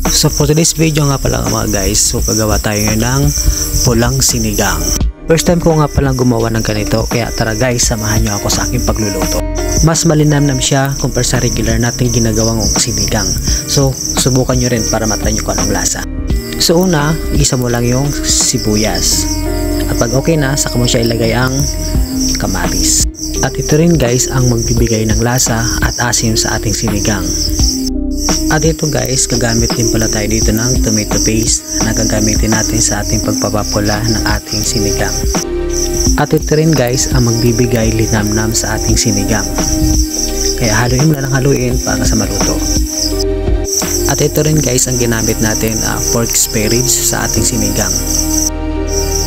So for today's video nga pala mga guys, so gagawa tayo ngayon ng pulang sinigang. First time ko nga palang gumawa ng ganito, kaya tara guys, samahan nyo ako sa aking pagluluto. Mas malinamnam siya compare sa regular nating ginagawang sinigang. So subukan nyo rin para matry nyo kung anong lasa. So una, isa mo lang yung sibuyas. At pag okay na, saka mo siya ilagay ang kamatis. At ito rin guys ang magbibigay ng lasa at asim sa ating sinigang. At ito guys, gagamit din pala tayo dito ng tomato paste na gagamitin natin sa ating pagpapapula ng ating sinigang. At ito rin guys ang magbibigay linamnam sa ating sinigang. Kaya haluin mo lang haluin para sa maluto. At ito rin guys ang ginamit natin pork spare ribs sa ating sinigang.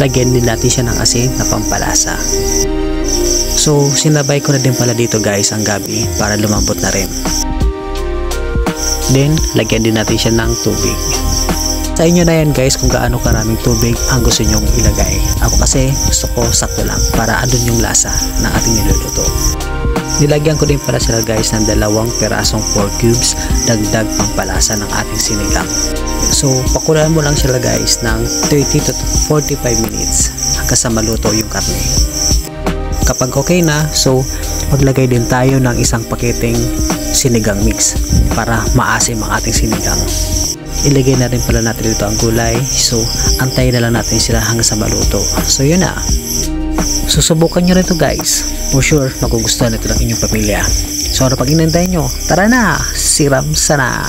Lagyan din natin siya ng asin na pampalasa. So sinabay ko na din pala dito guys ang gabi para lumambot na rin. Then, lagyan din natin siya ng tubig. Sa inyo na yan guys kung gaano karaming tubig ang gusto nyong ilagay. Ako kasi gusto ko sakto lang para andun yung lasa ng ating niluluto. Nilagyan ko din pala sila guys ng 2 perasong pork cubes, dagdag pampalasa ng ating sinigang. So, pakuluan mo lang sila guys ng 30 to 45 minutes hanggang sa maluto yung karne. Kapag okay na, so maglagay din tayo ng isang paketeng sinigang mix para maasim ang ating sinigang. Ilagay na rin pala natin dito ang gulay, so antayin na lang natin sila hanggang sa maluto. So yun na, susubukan nyo rin ito guys, for sure magugustuhan ito ng inyong pamilya. So ano pag inantay nyo, tara na, siram sana.